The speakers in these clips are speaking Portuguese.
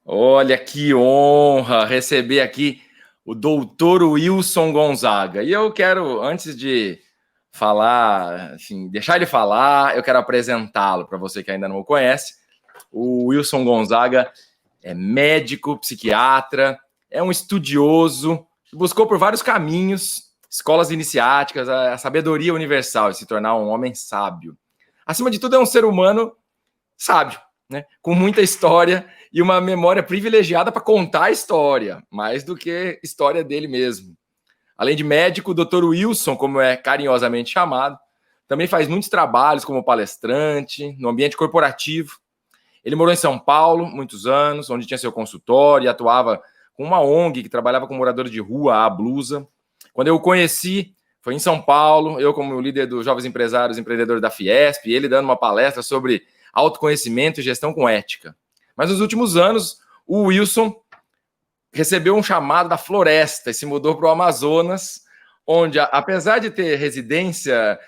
Olha que honra receber aqui o doutor Wilson Gonzaga. E eu quero, antes de falar, assim, deixar ele falar, eu quero apresentá-lo para você que ainda não o conhece. O Wilson Gonzaga é médico, psiquiatra, é um estudioso, buscou por vários caminhos, escolas iniciáticas, a sabedoria universal de se tornar um homem sábio. Acima de tudo, é um ser humano sábio, né? Com muita história e uma memória privilegiada para contar a história, mais do que história dele mesmo. Além de médico, o Dr. Wilson, como é carinhosamente chamado, também faz muitos trabalhos como palestrante no ambiente corporativo. Ele morou em São Paulo muitos anos, onde tinha seu consultório e atuava com uma ONG que trabalhava com moradores de rua, a Blusa. Quando eu o conheci, foi em São Paulo, eu como líder dos Jovens Empresários Empreendedores da Fiesp, ele dando uma palestra sobre autoconhecimento e gestão com ética. Mas nos últimos anos, o Wilson recebeu um chamado da floresta e se mudou para o Amazonas, onde, apesar de ter residência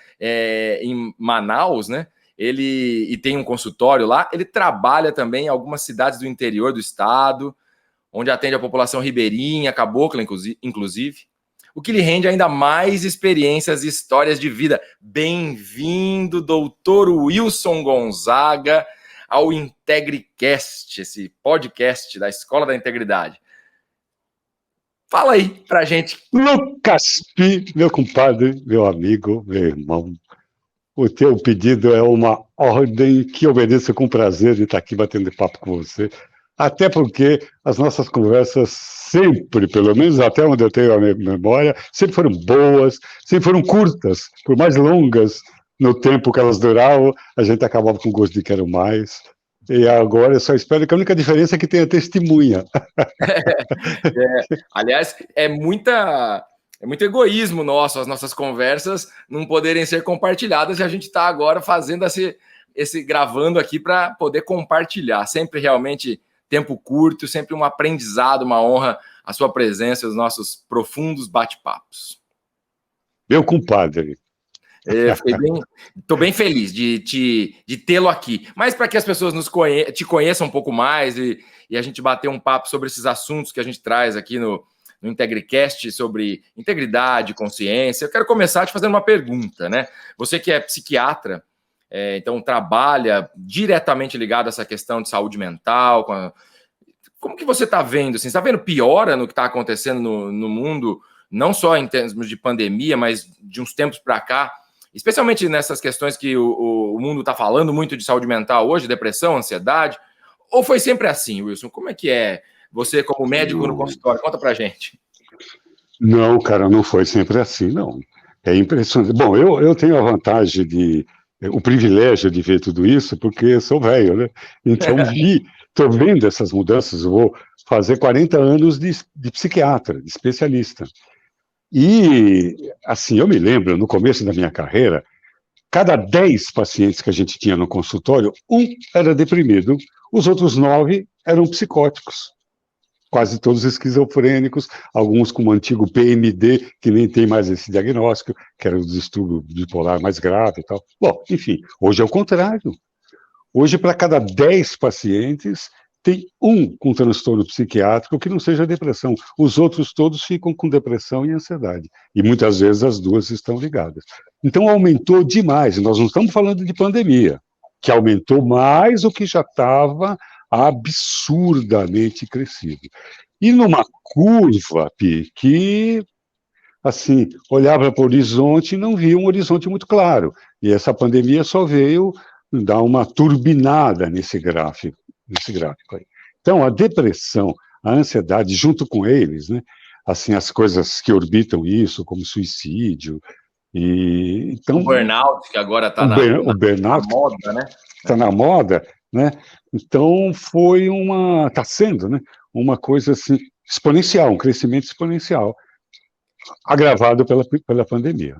em Manaus, né, e tem um consultório lá, ele trabalha também em algumas cidades do interior do estado, onde atende a população ribeirinha, cabocla, inclusive, o que lhe rende ainda mais experiências e histórias de vida. Bem-vindo, doutor Wilson Gonzaga, ao IntegriCast, esse podcast da Escola da Integridade. Fala aí pra gente. Lucas Pi, meu compadre, meu amigo, meu irmão, o teu pedido é uma ordem que obedeço com prazer de estar aqui batendo papo com você, até porque as nossas conversas sempre, pelo menos até onde eu tenho a minha memória, sempre foram boas, sempre foram curtas, por mais longas no tempo que elas duravam, a gente acabava com gosto de quero mais. E agora eu só espero que a única diferença é que tenha testemunha. Aliás, é muito egoísmo nosso, as nossas conversas não poderem ser compartilhadas, e a gente está agora fazendo gravando aqui para poder compartilhar. Sempre realmente tempo curto, sempre um aprendizado, uma honra a sua presença e os nossos profundos bate-papos. Meu compadre. Estou bem feliz de tê-lo aqui. Mas para que as pessoas te conheçam um pouco mais e a gente bater um papo sobre esses assuntos que a gente traz aqui no IntegriCast, sobre integridade, consciência, eu quero começar te fazendo uma pergunta, né? Você que é psiquiatra, então trabalha diretamente ligado a essa questão de saúde mental, como que você está vendo? Assim, está vendo piora no que está acontecendo no mundo, não só em termos de pandemia, mas de uns tempos para cá, especialmente nessas questões que o mundo está falando muito de saúde mental hoje, depressão, ansiedade, ou foi sempre assim, Wilson? Como é que é você como médico no consultório? Conta pra gente. Não, cara, não foi sempre assim, não. É impressionante. Bom, eu tenho a vantagem o privilégio de ver tudo isso, porque sou velho, né? Então estou vendo essas mudanças, eu vou fazer 40 anos de psiquiatra, de especialista. E, assim, eu me lembro, no começo da minha carreira, cada 10 pacientes que a gente tinha no consultório, um era deprimido, os outros 9 eram psicóticos. Quase todos esquizofrênicos, alguns com o antigo PMD, que nem tem mais esse diagnóstico, que era o distúrbio bipolar mais grave e tal. Bom, enfim, hoje é o contrário. Hoje, para cada 10 pacientes, tem um com transtorno psiquiátrico que não seja depressão. Os outros todos ficam com depressão e ansiedade. E muitas vezes as duas estão ligadas. Então aumentou demais. Nós não estamos falando de pandemia, que aumentou mais o que já estava absurdamente crescido. E numa curva, Pi, que assim, olhava para o horizonte e não via um horizonte muito claro. E essa pandemia só veio dar uma turbinada nesse gráfico aí. Então, a depressão, a ansiedade, junto com eles, né, assim, as coisas que orbitam isso, como suicídio, e então o burnout, que agora está na moda, né? Está na moda, né? Então está sendo, né, uma coisa assim exponencial, um crescimento exponencial, agravado pela pandemia.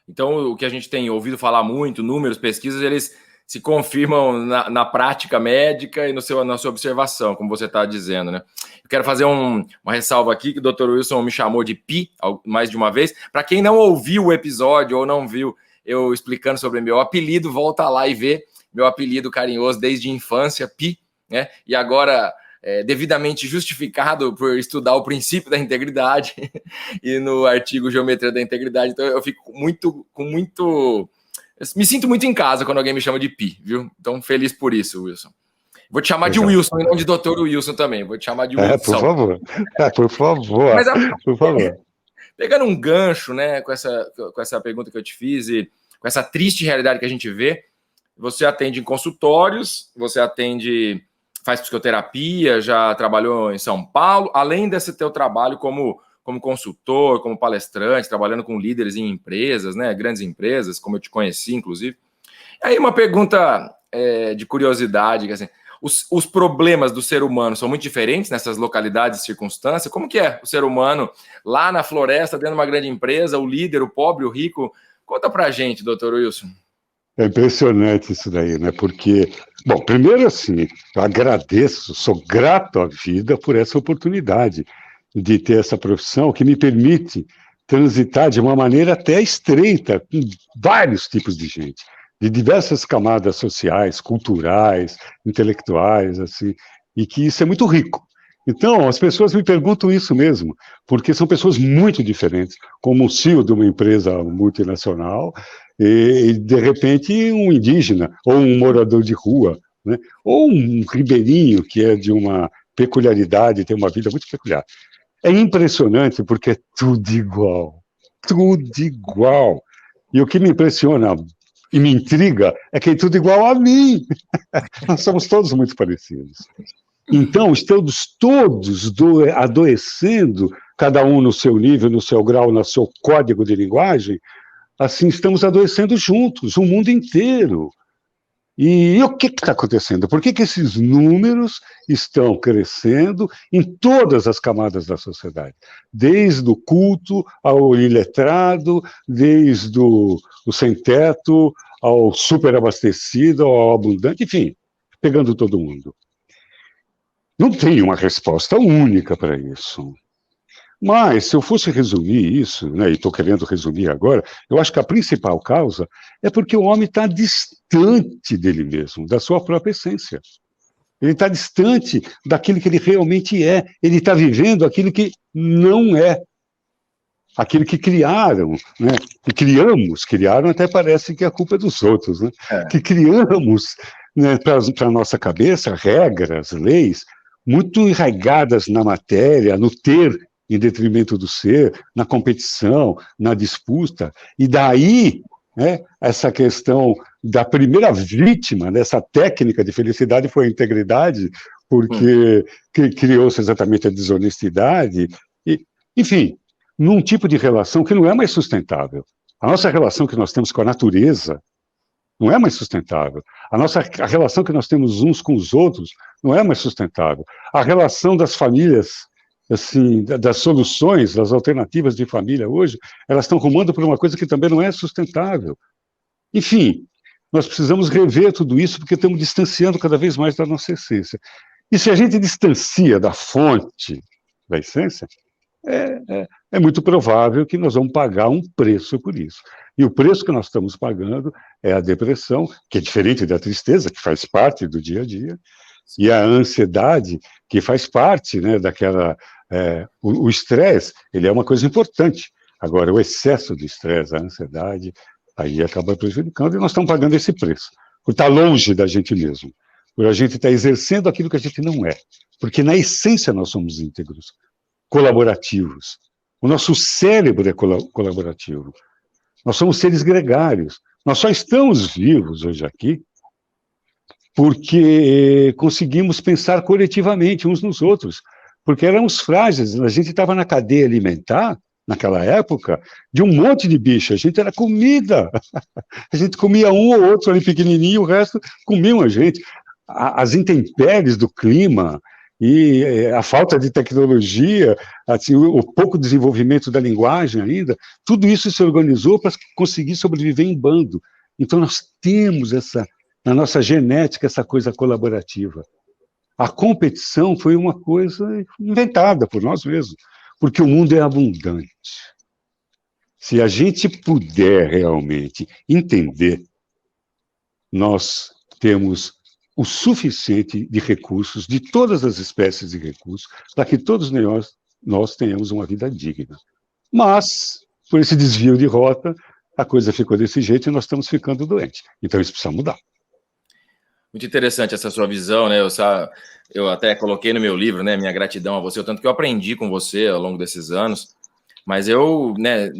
Então, o que a gente tem ouvido falar muito, números, pesquisas, eles se confirmam na prática médica e na sua observação, como você está dizendo, né? Eu quero fazer uma ressalva aqui, que o Dr. Wilson me chamou de Pi mais de uma vez. Para quem não ouviu o episódio ou não viu eu explicando sobre meu apelido, volta lá e vê meu apelido carinhoso desde a infância, Pi, né? E agora devidamente justificado por estudar o princípio da integridade e no artigo Geometria da Integridade. Então eu fico me sinto muito em casa quando alguém me chama de Pi, viu? Então feliz por isso, Wilson. Vou te chamar de Wilson e não de Dr. Wilson também. Vou te chamar de Wilson. Por favor. Por favor. Mas, por favor. Pegando um gancho, né, com essa pergunta que eu te fiz e com essa triste realidade que a gente vê, você atende em consultórios, faz psicoterapia, já trabalhou em São Paulo, além desse teu trabalho como consultor, como palestrante, trabalhando com líderes em empresas, né, grandes empresas, como eu te conheci, inclusive. Aí uma pergunta de curiosidade, assim, os problemas do ser humano são muito diferentes nessas localidades e circunstâncias? Como que é o ser humano lá na floresta, dentro de uma grande empresa, o líder, o pobre, o rico? Conta pra gente, doutor Wilson. É impressionante isso daí, né? Porque, bom, primeiro assim, eu agradeço, sou grato à vida por essa oportunidade de ter essa profissão que me permite transitar de uma maneira até estreita com vários tipos de gente, de diversas camadas sociais, culturais, intelectuais, assim, e que isso é muito rico. Então, as pessoas me perguntam isso mesmo, porque são pessoas muito diferentes, como o CEO de uma empresa multinacional, e de repente um indígena, ou um morador de rua, né? Ou um ribeirinho que é de uma peculiaridade, tem uma vida muito peculiar. É impressionante porque é tudo igual, tudo igual. E o que me impressiona e me intriga é que é tudo igual a mim. Nós somos todos muito parecidos. Então, estamos todos adoecendo, cada um no seu nível, no seu grau, no seu código de linguagem, assim, estamos adoecendo juntos, o mundo inteiro. E o que está acontecendo? Por que esses números estão crescendo em todas as camadas da sociedade? Desde o culto ao iletrado, desde o sem-teto, ao superabastecido, ao abundante, enfim, pegando todo mundo. Não tem uma resposta única para isso. Mas, se eu fosse resumir isso, né, e estou querendo resumir agora, eu acho que a principal causa é porque o homem está distante dele mesmo, da sua própria essência. Ele está distante daquilo que ele realmente é. Ele está vivendo aquilo que não é. Aquilo que criaram, né? Que criaram até parece que a culpa é dos outros, né? Que criamos, né, para a nossa cabeça regras, leis, muito enraigadas na matéria, no ter em detrimento do ser, na competição, na disputa, e daí, né, essa questão da primeira vítima dessa técnica de felicidade foi a integridade, porque criou-se exatamente a desonestidade, e, enfim, num tipo de relação que não é mais sustentável. A nossa relação que nós temos com a natureza não é mais sustentável. A relação que nós temos uns com os outros não é mais sustentável. A relação das famílias, assim, das soluções, das alternativas de família hoje, elas estão rumando para uma coisa que também não é sustentável. Enfim, nós precisamos rever tudo isso porque estamos distanciando cada vez mais da nossa essência. E se a gente distancia da fonte da essência, é muito provável que nós vamos pagar um preço por isso. E o preço que nós estamos pagando é a depressão, que é diferente da tristeza, que faz parte do dia a dia, e a ansiedade, que faz parte, né, daquela... o estresse, ele é uma coisa importante. Agora, o excesso de estresse, a ansiedade, aí acaba prejudicando, e nós estamos pagando esse preço, por estar longe da gente mesmo, por a gente estar exercendo aquilo que a gente não é, porque na essência nós somos íntegros, colaborativos. O nosso cérebro é colaborativo. Nós somos seres gregários. Nós só estamos vivos hoje aqui porque conseguimos pensar coletivamente uns nos outros, porque éramos frágeis. A gente estava na cadeia alimentar, naquela época, de um monte de bicho. A gente era comida. A gente comia um ou outro ali pequenininho, o resto comiam a gente. As intempéries do clima e a falta de tecnologia, assim, o pouco desenvolvimento da linguagem ainda, tudo isso se organizou para conseguir sobreviver em bando. Então nós temos na nossa genética, essa coisa colaborativa. A competição foi uma coisa inventada por nós mesmos, porque o mundo é abundante. Se a gente puder realmente entender, nós temos o suficiente de recursos, de todas as espécies de recursos, para que todos nós tenhamos uma vida digna. Mas, por esse desvio de rota, a coisa ficou desse jeito e nós estamos ficando doentes. Então, isso precisa mudar. Muito interessante essa sua visão, né? Eu até coloquei no meu livro, né? Minha gratidão a você, o tanto que eu aprendi com você ao longo desses anos. Mas eu, né,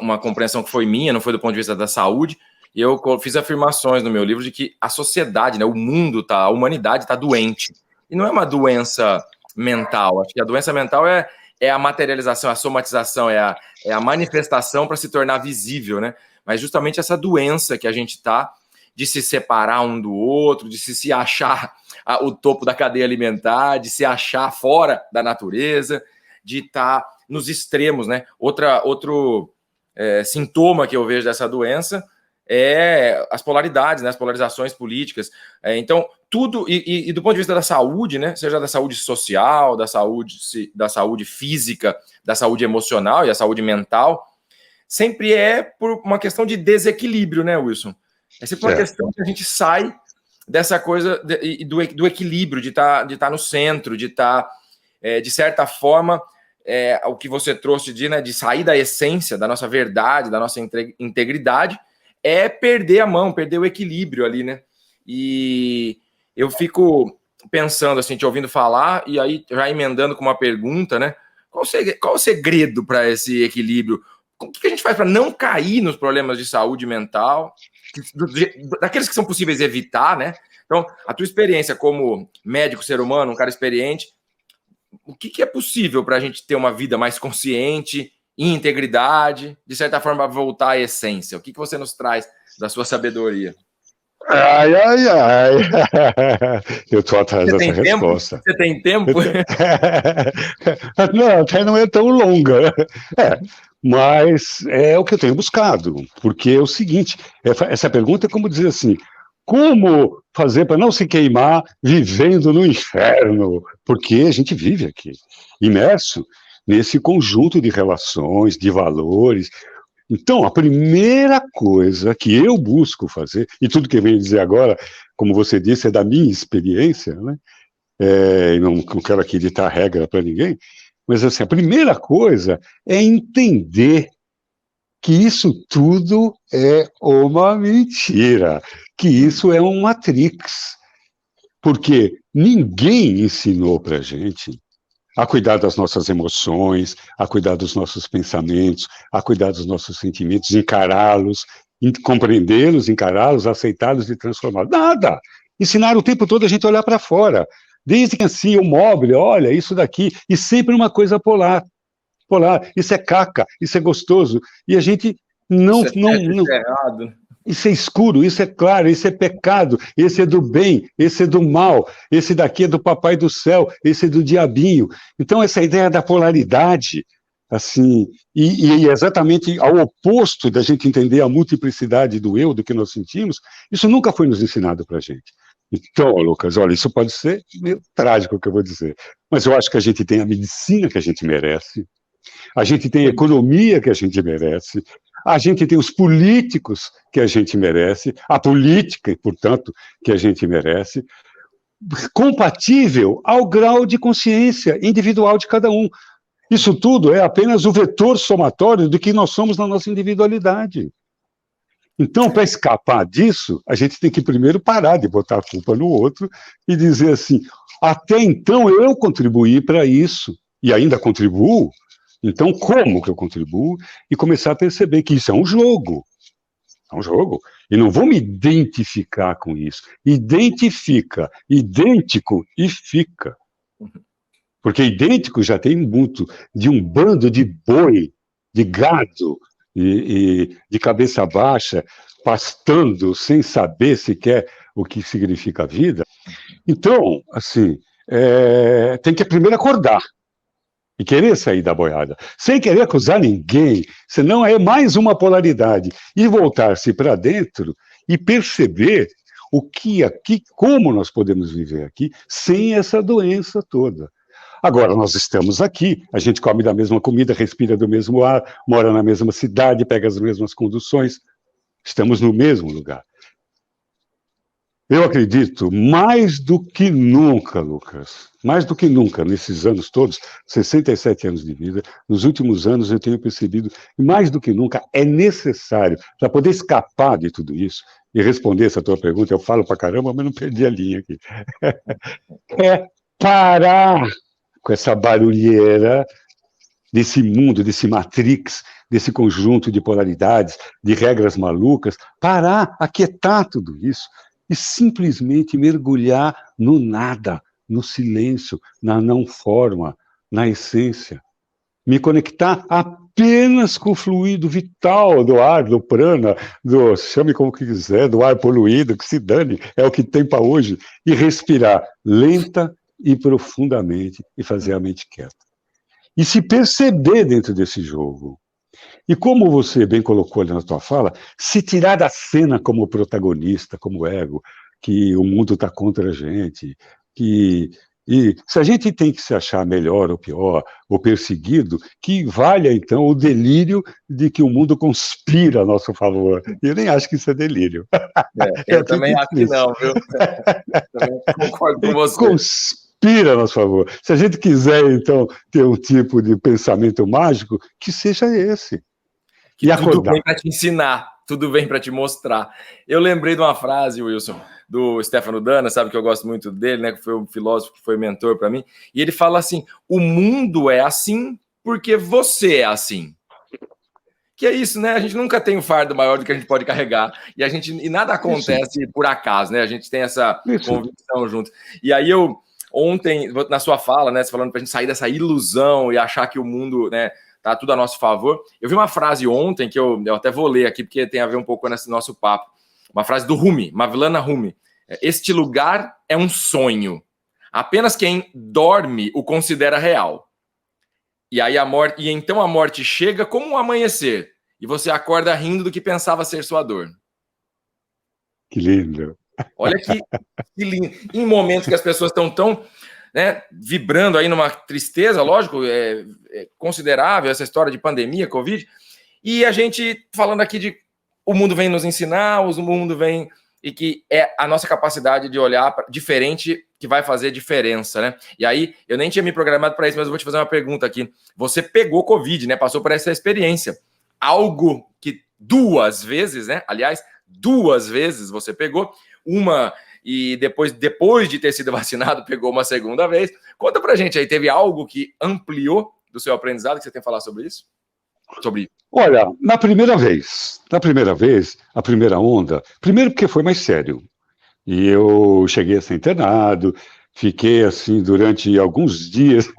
uma compreensão que foi minha, não foi do ponto de vista da saúde, e eu fiz afirmações no meu livro de que a sociedade, né, o mundo, a humanidade está doente. E não é uma doença mental. Acho que a doença mental é a materialização, a somatização, é a manifestação para se tornar visível, né? Mas justamente essa doença que a gente está, de se separar um do outro, de se achar o topo da cadeia alimentar, de se achar fora da natureza, de estar nos extremos, né? Outro sintoma que eu vejo dessa doença é as polaridades, né? As polarizações políticas. Então, tudo, e do ponto de vista da saúde, né? Seja da saúde social, da saúde física, da saúde emocional e a saúde mental, sempre é por uma questão de desequilíbrio, né, Wilson? É sempre uma questão que a gente sai dessa coisa do equilíbrio, de estar no centro, de estar, de certa forma, o que você trouxe de sair da essência, da nossa verdade, da nossa integridade, é perder a mão, perder o equilíbrio ali, né? E eu fico pensando, assim, te ouvindo falar, e aí já emendando com uma pergunta, né? Qual o segredo para esse equilíbrio? O que a gente faz para não cair nos problemas de saúde mental, daqueles que são possíveis evitar, né? Então, a tua experiência como médico, ser humano, um cara experiente, o que é possível para a gente ter uma vida mais consciente, em integridade, de certa forma voltar à essência? O que você nos traz da sua sabedoria? Ai, ai, ai. Eu estou atrás dessa resposta. Você tem tempo? Não, até não é tão longa. Mas é o que eu tenho buscado, porque é o seguinte, essa pergunta é como dizer assim, como fazer para não se queimar vivendo no inferno? Porque a gente vive aqui, imerso nesse conjunto de relações, de valores. Então, a primeira coisa que eu busco fazer, e tudo que eu venho dizer agora, como você disse, é da minha experiência, né? Não quero aqui ditar regra para ninguém, mas assim, a primeira coisa é entender que isso tudo é uma mentira, que isso é um Matrix, porque ninguém ensinou para a gente a cuidar das nossas emoções, a cuidar dos nossos pensamentos, a cuidar dos nossos sentimentos, encará-los, compreendê-los, encará-los, aceitá-los e transformá-los. Nada! Ensinaram o tempo todo a gente a olhar para fora. Desde que assim, o móvel, olha, isso daqui, e sempre uma coisa polar. Isso é caca, isso é gostoso. E a gente não. Isso é errado. Isso é escuro, isso é claro, isso é pecado, esse é do bem, esse é do mal, esse daqui é do papai do céu, esse é do diabinho. Então, essa ideia da polaridade, assim, e exatamente ao oposto da gente entender a multiplicidade do eu, do que nós sentimos, isso nunca foi nos ensinado para a gente. Então, Lucas, olha, isso pode ser meio trágico o que eu vou dizer, mas eu acho que a gente tem a medicina que a gente merece, a gente tem a economia que a gente merece, a gente tem os políticos que a gente merece, a política, portanto, que a gente merece, compatível ao grau de consciência individual de cada um. Isso tudo é apenas o vetor somatório do que nós somos na nossa individualidade. Então, para escapar disso, a gente tem que primeiro parar de botar a culpa no outro e dizer assim, até então eu contribuí para isso, e ainda contribuo. Então, como que eu contribuo? E começar a perceber que isso é um jogo. É um jogo. E não vou me identificar com isso. Identifica, idêntico e fica. Porque idêntico já tem muito de um bando de boi, de gado, e de cabeça baixa, pastando sem saber sequer o que significa a vida. Então, assim, tem que primeiro acordar. E querer sair da boiada, sem querer acusar ninguém, senão é mais uma polaridade, e voltar-se para dentro e perceber o que aqui, como nós podemos viver aqui, sem essa doença toda. Agora, nós estamos aqui, a gente come da mesma comida, respira do mesmo ar, mora na mesma cidade, pega as mesmas conduções, estamos no mesmo lugar. Eu acredito mais do que nunca, Lucas, mais do que nunca, nesses anos todos, 67 anos de vida, nos últimos anos eu tenho percebido que mais do que nunca é necessário, para poder escapar de tudo isso, e responder essa tua pergunta, eu falo pra caramba, mas não perdi a linha aqui, é parar com essa barulheira desse mundo, desse matrix, desse conjunto de polaridades, de regras malucas, parar, aquietar tudo isso e simplesmente mergulhar no nada, no silêncio, na não forma, na essência. Me conectar apenas com o fluido vital do ar, do prana, chame como quiser, do ar poluído, que se dane, é o que tem para hoje, e respirar lenta e profundamente e fazer a mente quieta. E se perceber dentro desse jogo. E como você bem colocou ali na tua fala, se tirar da cena como protagonista, como ego, que o mundo está contra a gente, e se a gente tem que se achar melhor ou pior, ou perseguido, que valha então o delírio de que o mundo conspira a nosso favor. Eu nem acho que isso é delírio. Eu também acho que não, viu? Também concordo com você. Conspira a nosso favor. Se a gente quiser, então, ter um tipo de pensamento mágico, que seja esse. Que e tudo vem para te ensinar, tudo vem para te mostrar. Eu lembrei de uma frase, Wilson, do Stefano Dana, sabe que eu gosto muito dele, né? Que foi um filósofo que foi mentor para mim. E ele fala assim: o mundo é assim porque você é assim. Que é isso, né? A gente nunca tem um fardo maior do que a gente pode carregar. E nada acontece por acaso, né? A gente tem essa convicção junto. E aí ontem, na sua fala, né? Você falando para a gente sair dessa ilusão e achar que o mundo, né? Tá tudo a nosso favor. Eu vi uma frase ontem que eu até vou ler aqui, porque tem a ver um pouco nesse nosso papo. Uma frase do Rumi, Mavlana Rumi. Este lugar é um sonho. Apenas quem dorme o considera real. E aí então a morte chega como um amanhecer. E você acorda rindo do que pensava ser sua dor. Que lindo. Olha que lindo. Em momentos que as pessoas estão tão... né, vibrando aí numa tristeza, lógico, é considerável essa história de pandemia, Covid, e a gente falando aqui de o mundo vem nos ensinar, o mundo vem, e que é a nossa capacidade de olhar diferente que vai fazer diferença, né? E aí, eu nem tinha me programado para isso, mas eu vou te fazer uma pergunta aqui. Você pegou Covid, né? Passou por essa experiência. Algo que 2 vezes, né? Aliás, 2 vezes você pegou, uma... e depois de ter sido vacinado, pegou uma segunda vez. Conta pra gente aí, teve algo que ampliou do seu aprendizado, que você tem a falar sobre isso? Olha, na primeira vez, a primeira onda, primeiro porque foi mais sério. E eu cheguei a ser internado, fiquei assim durante alguns dias,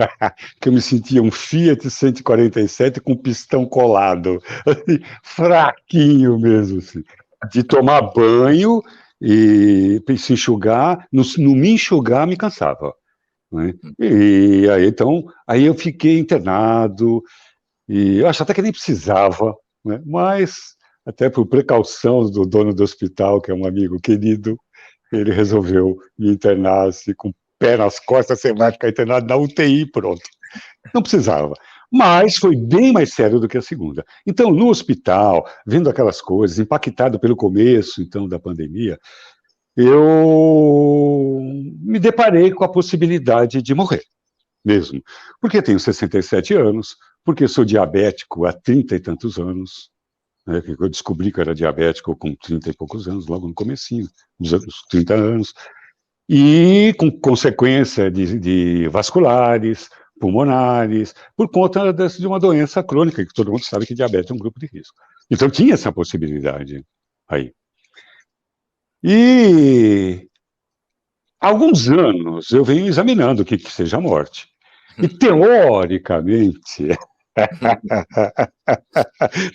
que eu me sentia um Fiat 147 com pistão colado, assim, fraquinho mesmo, assim, de tomar banho e se enxugar, no me enxugar me cansava, né? E aí então, aí eu fiquei internado, e eu acho até que nem precisava, né? Mas até por precaução do dono do hospital, que é um amigo querido, ele resolveu me internar assim, com o pé nas costas, você vai ficar internado na UTI, pronto. Não precisava. Mas foi bem mais sério do que a segunda. Então, no hospital, vendo aquelas coisas, impactado pelo começo, então, da pandemia, eu me deparei com a possibilidade de morrer, mesmo. Porque tenho 67 anos, porque sou diabético há 30 e tantos anos, né, que eu descobri que eu era diabético com 30 e poucos anos, logo no comecinho, dos 30 anos, e com consequência de vasculares, pulmonares, por conta de uma doença crônica, que todo mundo sabe que diabetes é um grupo de risco. Então tinha essa possibilidade aí. E há alguns anos eu venho examinando o que seja a morte. E teoricamente,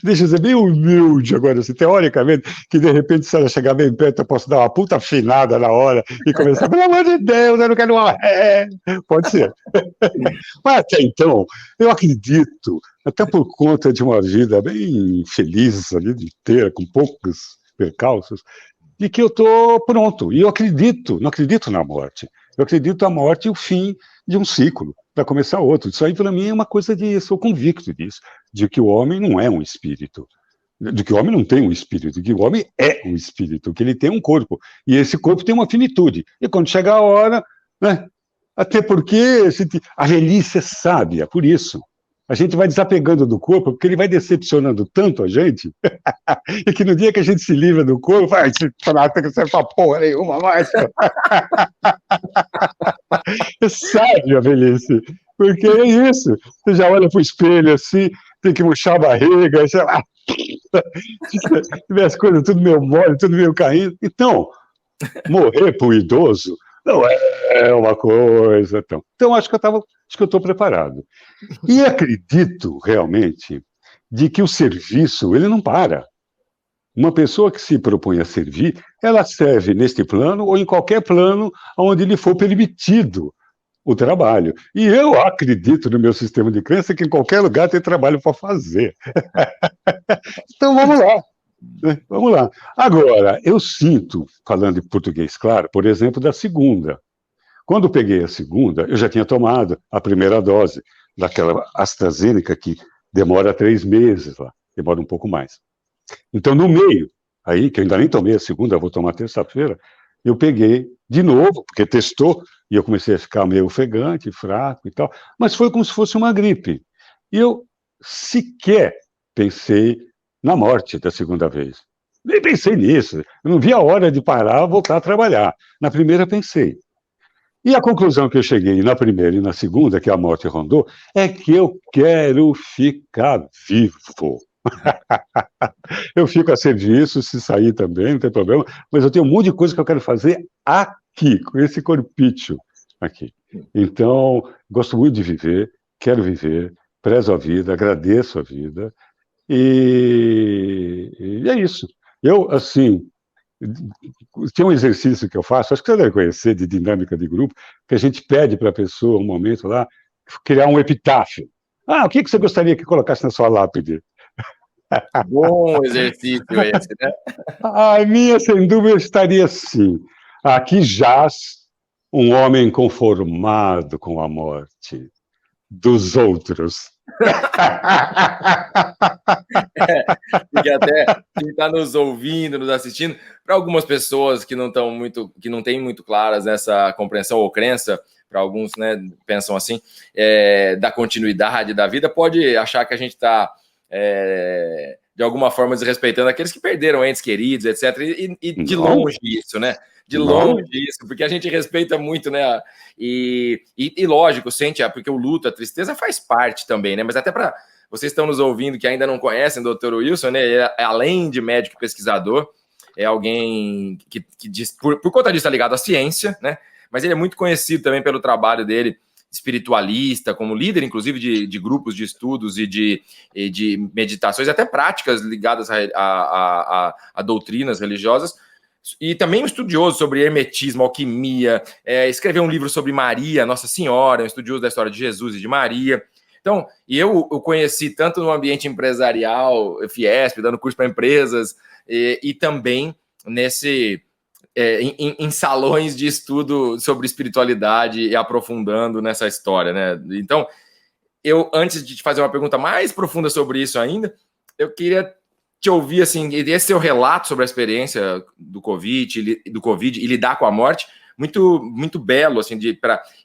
deixa eu ser bem humilde agora, assim, teoricamente, que de repente se ela chegar bem perto eu posso dar uma puta afinada na hora e começar, pelo amor de Deus, eu não quero morrer. Pode ser. Mas até então, eu acredito, até por conta de uma vida bem feliz, a vida inteira, com poucos percalços, de que eu estou pronto. E eu acredito, não acredito na morte. Eu acredito na morte e o fim de um ciclo, para começar outro. Isso aí, para mim, é uma coisa de... Eu sou convicto disso, de que o homem não é um espírito. de que o homem não tem um espírito, de que o homem é um espírito, que ele tem um corpo, e esse corpo tem uma finitude. E quando chegar a hora, né, até porque a velhice é sábia, por isso. A gente vai desapegando do corpo, porque ele vai decepcionando tanto a gente, e que no dia que a gente se livra do corpo, vai, esse prato que serve pra porra nenhuma mais. É sábio a velhice, porque é isso. Você já olha pro espelho assim, tem que murchar a barriga, sei lá. As coisas tudo meio mole, tudo meio caindo. Então, morrer para o idoso não é uma coisa tão. Então, acho que eu estou preparado. E acredito realmente de que o serviço ele não para. Uma pessoa que se propõe a servir, ela serve neste plano ou em qualquer plano onde lhe for permitido o trabalho. E eu acredito no meu sistema de crença que em qualquer lugar tem trabalho para fazer. Então vamos lá. Vamos lá. Agora, eu sinto, falando em português claro, por exemplo, da segunda. Quando peguei a segunda, eu já tinha tomado a primeira dose daquela AstraZeneca que demora 3 meses lá, demora um pouco mais. Então, no meio, aí, que eu ainda nem tomei a segunda, vou tomar terça-feira, eu peguei de novo, porque testou, e eu comecei a ficar meio ofegante, fraco e tal, mas foi como se fosse uma gripe. E eu sequer pensei na morte da segunda vez. Nem pensei nisso. Eu não vi a hora de parar e voltar a trabalhar. Na primeira, pensei. E a conclusão que eu cheguei na primeira e na segunda, que a morte rondou, é que eu quero ficar vivo. Eu fico a serviço, se sair também, não tem problema, mas eu tenho um monte de coisa que eu quero fazer aqui, com esse corpício aqui. Então, gosto muito de viver, quero viver, prezo a vida, agradeço a vida, e é isso. Eu, assim, tem um exercício que eu faço, acho que você deve conhecer, de dinâmica de grupo, que a gente pede para a pessoa, um momento lá, criar um epitáfio. O que você gostaria que colocasse na sua lápide? Bom exercício esse, né? A minha, sem dúvida, estaria assim. Aqui jaz um homem conformado com a morte dos outros. Porque até quem está nos ouvindo, nos assistindo, para algumas pessoas que não estão muito, que não têm muito claras essa compreensão ou crença, para alguns, né, pensam assim, da continuidade da vida, pode achar que a gente está de alguma forma desrespeitando aqueles que perderam entes queridos, etc. E de longe isso, né? De longe isso, porque a gente respeita muito, né? E lógico, sente, porque o luto, a tristeza faz parte também, né? Mas até para vocês estão nos ouvindo que ainda não conhecem o Dr. Wilson, né? Além de médico e pesquisador, é alguém que diz, por conta disso, está ligado à ciência, né? Mas ele é muito conhecido também pelo trabalho dele, espiritualista, como líder, inclusive, de grupos de estudos e de meditações, até práticas ligadas a doutrinas religiosas, e também um estudioso sobre hermetismo, alquimia, escreveu um livro sobre Maria, Nossa Senhora, um estudioso da história de Jesus e de Maria. Então, eu conheci tanto no ambiente empresarial, Fiesp, dando curso para empresas, e também em salões de estudo sobre espiritualidade e aprofundando nessa história, né? Então, antes de te fazer uma pergunta mais profunda sobre isso ainda, eu queria te ouvir, assim, esse seu relato sobre a experiência do Covid e lidar com a morte, muito, muito belo, assim,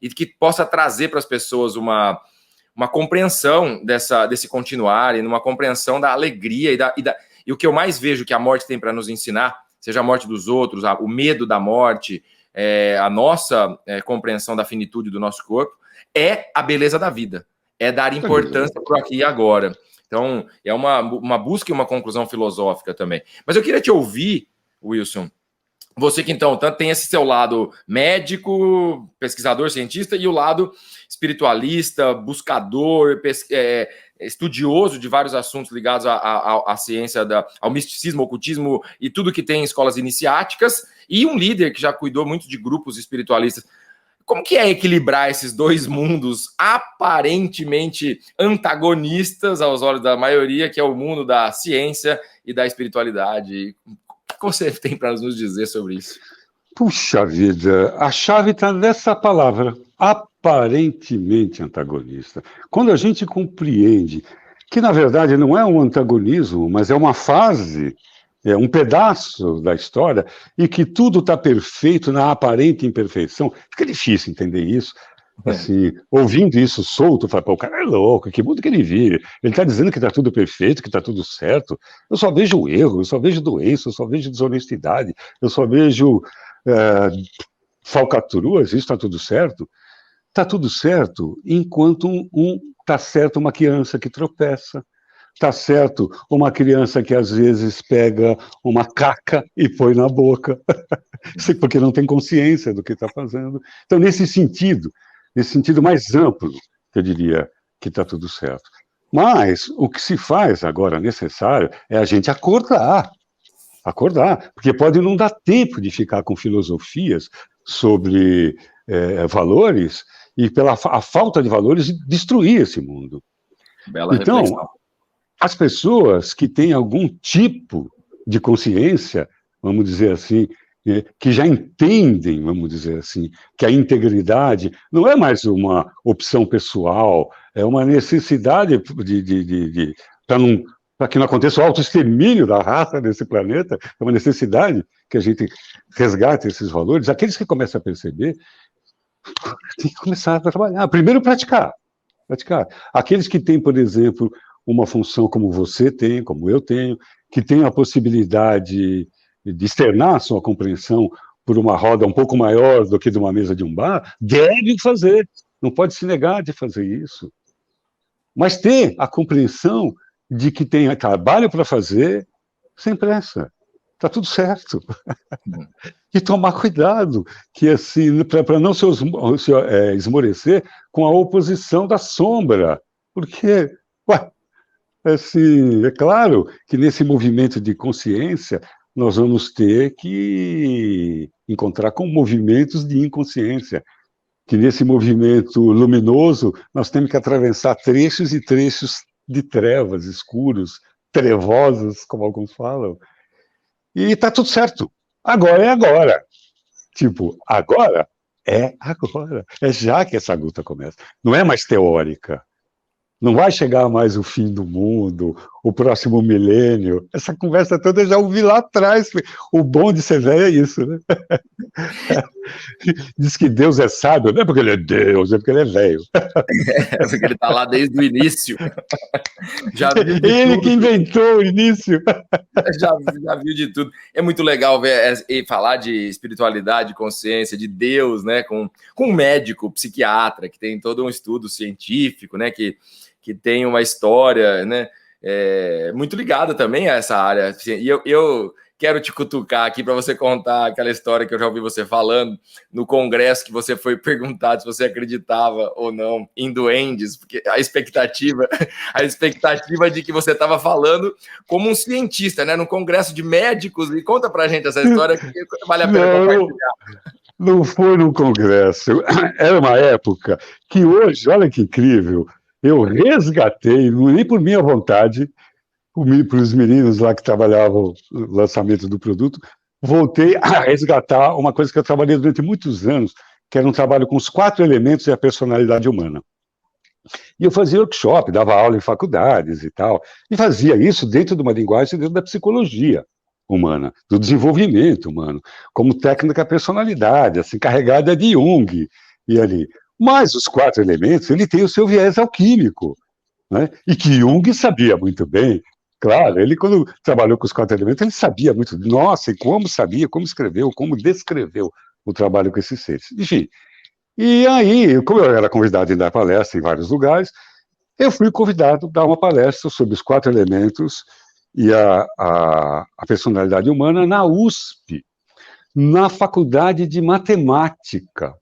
e que possa trazer para as pessoas uma compreensão desse continuar e uma compreensão da alegria e o que eu mais vejo que a morte tem para nos ensinar, seja a morte dos outros, o medo da morte, a nossa compreensão da finitude do nosso corpo, é a beleza da vida, é dar importância para o aqui e agora. Então, é uma busca e uma conclusão filosófica também. Mas eu queria te ouvir, Wilson, você que, então, tanto tem esse seu lado médico, pesquisador, cientista, e o lado espiritualista, buscador, estudioso de vários assuntos ligados à ciência, ao misticismo, ao ocultismo e tudo que tem em escolas iniciáticas, e um líder que já cuidou muito de grupos espiritualistas. Como que é equilibrar esses dois mundos aparentemente antagonistas aos olhos da maioria, que é o mundo da ciência e da espiritualidade? O que você tem para nos dizer sobre isso? Puxa vida, a chave está nessa palavra, aparentemente antagonista. Quando a gente compreende que na verdade não é um antagonismo, mas é uma fase, é um pedaço da história, e que tudo está perfeito na aparente imperfeição. Fica difícil entender isso. Assim, ouvindo isso solto, fala, pô, o cara é louco, que mundo que ele vive? Ele está dizendo que está tudo perfeito, que está tudo certo. Eu só vejo erro, eu só vejo doença, eu só vejo desonestidade, eu só vejo falcatruas, isso está tudo certo. Está tudo certo enquanto está certo uma criança que tropeça, está certo uma criança que às vezes pega uma caca e põe na boca, porque não tem consciência do que está fazendo. Então, nesse sentido mais amplo, eu diria que está tudo certo. Mas o que se faz agora necessário é a gente acordar, porque pode não dar tempo de ficar com filosofias sobre valores e pela a falta de valores destruir esse mundo. Bela então, reflexão. As pessoas que têm algum tipo de consciência, vamos dizer assim, que já entendem, vamos dizer assim, que a integridade não é mais uma opção pessoal, é uma necessidade para que não aconteça o autoextermínio da raça desse planeta, é uma necessidade que a gente resgate esses valores. Aqueles que começam a perceber, tem que começar a trabalhar. Primeiro, praticar. Aqueles que têm, por exemplo, uma função como você tem, como eu tenho, que tem a possibilidade de externar sua compreensão por uma roda um pouco maior do que de uma mesa de um bar, deve fazer. Não pode se negar de fazer isso. Mas ter a compreensão de que tem trabalho para fazer sem pressa. Está tudo certo. E tomar cuidado, que assim, para não se esmorecer com a oposição da sombra. Porque, assim, é claro que nesse movimento de consciência nós vamos ter que encontrar com movimentos de inconsciência, que nesse movimento luminoso nós temos que atravessar trechos e trechos de trevas, escuros, trevosos, como alguns falam. E está tudo certo. Agora é agora. Tipo, agora é agora. É já que essa luta começa. Não é mais teórica. Não vai chegar mais o fim do mundo, o próximo milênio. Essa conversa toda eu já ouvi lá atrás. O bom de ser velho é isso, né? Diz que Deus é sábio, não é porque ele é Deus, é porque ele é velho. É porque ele está lá desde o início. Já viu de ele tudo. Que inventou o início. Já viu de tudo. É muito legal ver e falar de espiritualidade, consciência, de Deus, né? Com um médico, psiquiatra, que tem todo um estudo científico, né? Que tem uma história, né? Muito ligada também a essa área. E eu quero te cutucar aqui para você contar aquela história que eu já ouvi você falando no congresso, que você foi perguntado se você acreditava ou não em duendes, porque a expectativa de que você estava falando como um cientista, né, no congresso de médicos. E conta para a gente essa história, que vale a pena compartilhar. Não foi no congresso. Era uma época que hoje, olha que incrível, eu resgatei, nem por minha vontade, para os meninos lá que trabalhavam no lançamento do produto, voltei a resgatar uma coisa que eu trabalhei durante muitos anos, que era um trabalho com os 4 elementos e a personalidade humana. E eu fazia workshop, dava aula em faculdades e tal, e fazia isso dentro de uma linguagem dentro da psicologia humana, do desenvolvimento humano, como técnica personalidade, assim, carregada de Jung, e ali. Mas os 4 elementos, ele tem o seu viés alquímico, né? E que Jung sabia muito bem. Claro, ele quando trabalhou com os 4 elementos, ele sabia muito, nossa, e como sabia, como escreveu, como descreveu o trabalho com esses seres. Enfim, e aí, como eu era convidado a dar palestra em vários lugares, eu fui convidado a dar uma palestra sobre os 4 elementos e a personalidade humana na USP, na Faculdade de Matemática.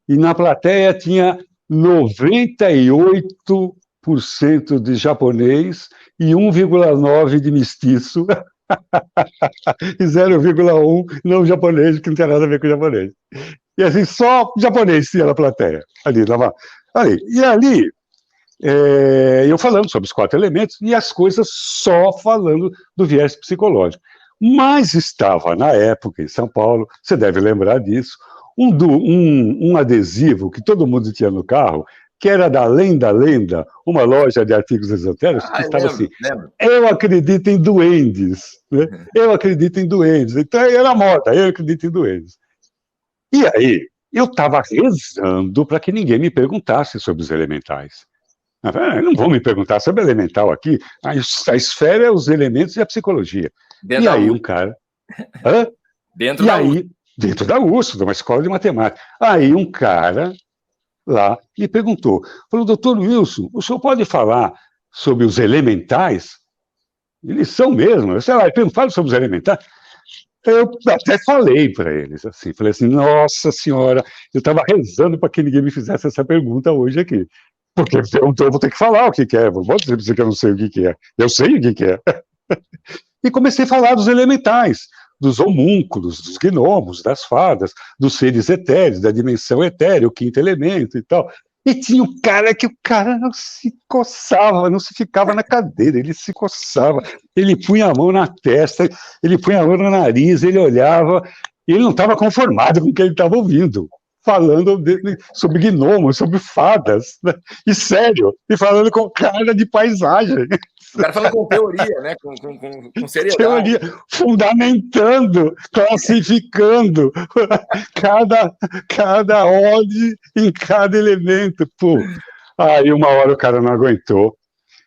E na plateia tinha 98% de japonês e 1,9% de mestiço, e 0,1% não japonês, que não tem nada a ver com japonês. E assim, só japonês tinha na plateia. Ali. E ali, eu falando sobre os 4 elementos e as coisas só falando do viés psicológico. Mas estava, na época, em São Paulo, você deve lembrar disso, um adesivo que todo mundo tinha no carro, que era da Lenda Lenda, uma loja de artigos esotéricos, que estava assim, eu acredito em duendes, né? Eu acredito em duendes. Então era moda, eu acredito em duendes. E aí, eu estava rezando para que ninguém me perguntasse sobre os elementais. Não vão me perguntar sobre elemental aqui. A esfera é os elementos e a psicologia. Dentro e aí da um cara... Hã? Dentro e da aí, dentro da USP, de uma escola de matemática. Aí um cara lá me perguntou, falou, doutor Wilson, o senhor pode falar sobre os elementais? Eles são mesmo. Eu sei lá, fala sobre os elementais. Eu até falei para eles, assim, falei assim, nossa senhora, eu estava rezando para que ninguém me fizesse essa pergunta hoje aqui. Porque eu vou ter que falar o que é, vou dizer para você que eu não sei o que é. Eu sei o que é. E comecei a falar dos elementais, dos homúnculos, dos gnomos, das fadas, dos seres etéreos, da dimensão etérea, o quinto elemento e tal. E tinha um cara que o cara não se coçava, não se ficava na cadeira, ele se coçava, ele punha a mão na testa, ele punha a mão no nariz, ele olhava, e ele não estava conformado com o que ele estava ouvindo, falando sobre gnomos, sobre fadas, né? E sério, e falando com cara de paisagem. O cara falando com teoria, né? Com seriedade. Teoria, fundamentando, classificando cada ordem em cada elemento. Pô. Aí uma hora o cara não aguentou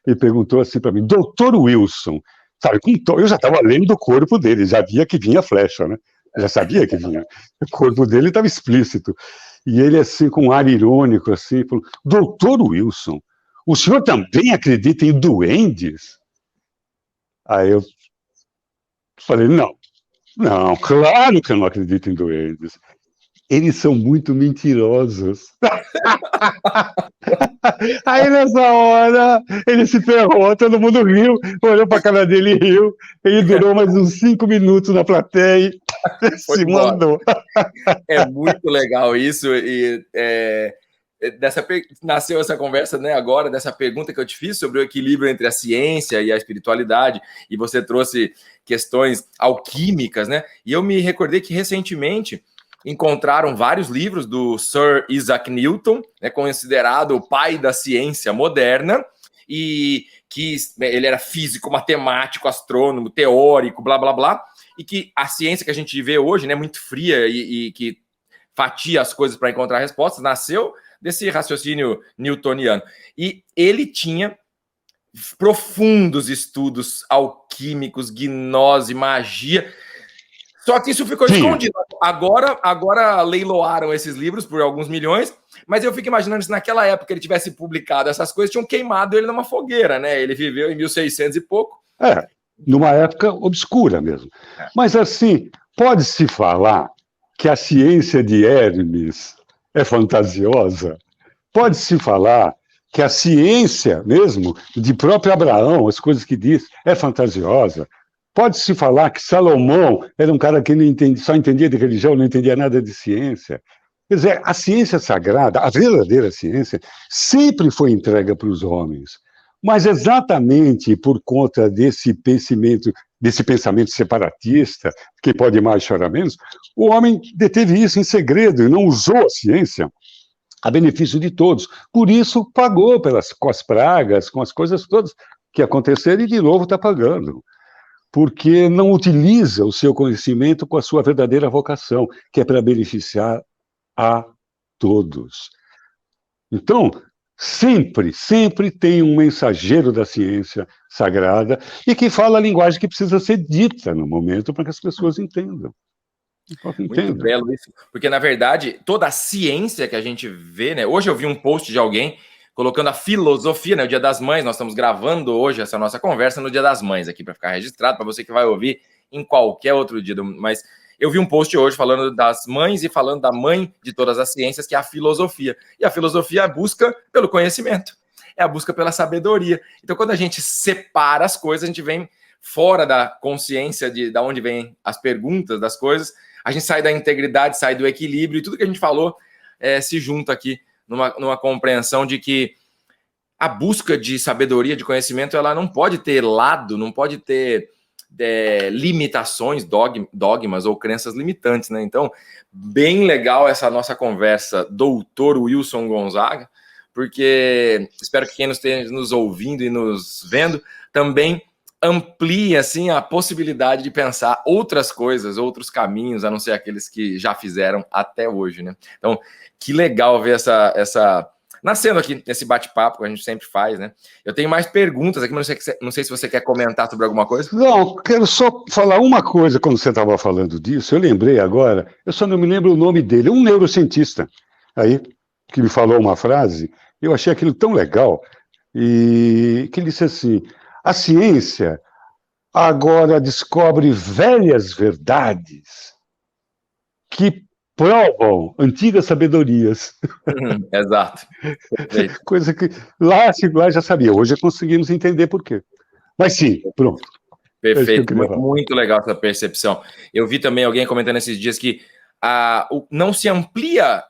e perguntou assim para mim, doutor Wilson, sabe, eu já estava lendo o corpo dele, já via que vinha flecha, né? Já sabia que vinha. O corpo dele estava explícito. E ele, assim, com um ar irônico, assim, falou, doutor Wilson, o senhor também acredita em duendes? Aí eu falei, não, claro que eu não acredito em duendes. Eles são muito mentirosos. Aí nessa hora, ele se ferrou, todo mundo riu, olhou pra cara dele e riu. Ele durou mais uns 5 minutos na plateia e se mandou. É muito legal isso, e nasceu essa conversa, né, agora, dessa pergunta que eu te fiz sobre o equilíbrio entre a ciência e a espiritualidade, e você trouxe questões alquímicas, né, e eu me recordei que recentemente encontraram vários livros do Sir Isaac Newton, né, considerado o pai da ciência moderna, e que ele era físico, matemático, astrônomo, teórico, blá, blá, blá, e que a ciência que a gente vê hoje, né, muito fria e que fatia as coisas para encontrar respostas, nasceu desse raciocínio newtoniano. E ele tinha profundos estudos alquímicos, gnose, magia. Só que isso ficou escondido. Agora leiloaram esses livros por alguns milhões, mas eu fico imaginando se naquela época ele tivesse publicado essas coisas, tinham queimado ele numa fogueira, né? Ele viveu em 1600 e pouco. Numa época obscura mesmo. Mas assim, pode-se falar que a ciência de Hermes é fantasiosa? Pode-se falar que a ciência mesmo, de próprio Abraão, as coisas que diz, é fantasiosa? Pode-se falar que Salomão era um cara que só entendia de religião, não entendia nada de ciência? Quer dizer, a ciência sagrada, a verdadeira ciência, sempre foi entregue para os homens. Mas exatamente por conta desse pensamento separatista, que pode mais chorar menos, o homem deteve isso em segredo e não usou a ciência a benefício de todos. Por isso, pagou com as pragas, com as coisas todas que aconteceram e, de novo, está pagando. Porque não utiliza o seu conhecimento com a sua verdadeira vocação, que é para beneficiar a todos. Então, sempre tem um mensageiro da ciência sagrada e que fala a linguagem que precisa ser dita no momento para que as pessoas entendam. Muito belo isso, porque na verdade toda a ciência que a gente vê, né? Hoje eu vi um post de alguém colocando a filosofia, né? O Dia das Mães, nós estamos gravando hoje essa nossa conversa no Dia das Mães aqui para ficar registrado para você que vai ouvir em qualquer outro dia, mas eu vi um post hoje falando das mães e falando da mãe de todas as ciências, que é a filosofia. E a filosofia é a busca pelo conhecimento, é a busca pela sabedoria. Então, quando a gente separa as coisas, a gente vem fora da consciência de onde vêm as perguntas das coisas, a gente sai da integridade, sai do equilíbrio, e tudo que a gente falou se junta aqui numa compreensão de que a busca de sabedoria, de conhecimento, ela não pode ter lado, não pode ter limitações, dogmas ou crenças limitantes, né? Então, bem legal essa nossa conversa, doutor Wilson Gonzaga, porque espero que quem nos esteja nos ouvindo e nos vendo também amplie assim, a possibilidade de pensar outras coisas, outros caminhos, a não ser aqueles que já fizeram até hoje, né? Então, que legal ver essa nascendo aqui nesse bate-papo que a gente sempre faz, né? Eu tenho mais perguntas aqui, mas não sei se você quer comentar sobre alguma coisa. Não, quero só falar uma coisa quando você estava falando disso. Eu lembrei agora, eu só não me lembro o nome dele, um neurocientista aí que me falou uma frase, eu achei aquilo tão legal, e que ele disse assim: a ciência agora descobre velhas verdades que provam antigas sabedorias. Exato. Perfeito. Coisa que lá já sabia, hoje conseguimos entender por quê. Mas sim, pronto. Perfeito, muito legal essa percepção. Eu vi também alguém comentando esses dias que não se amplia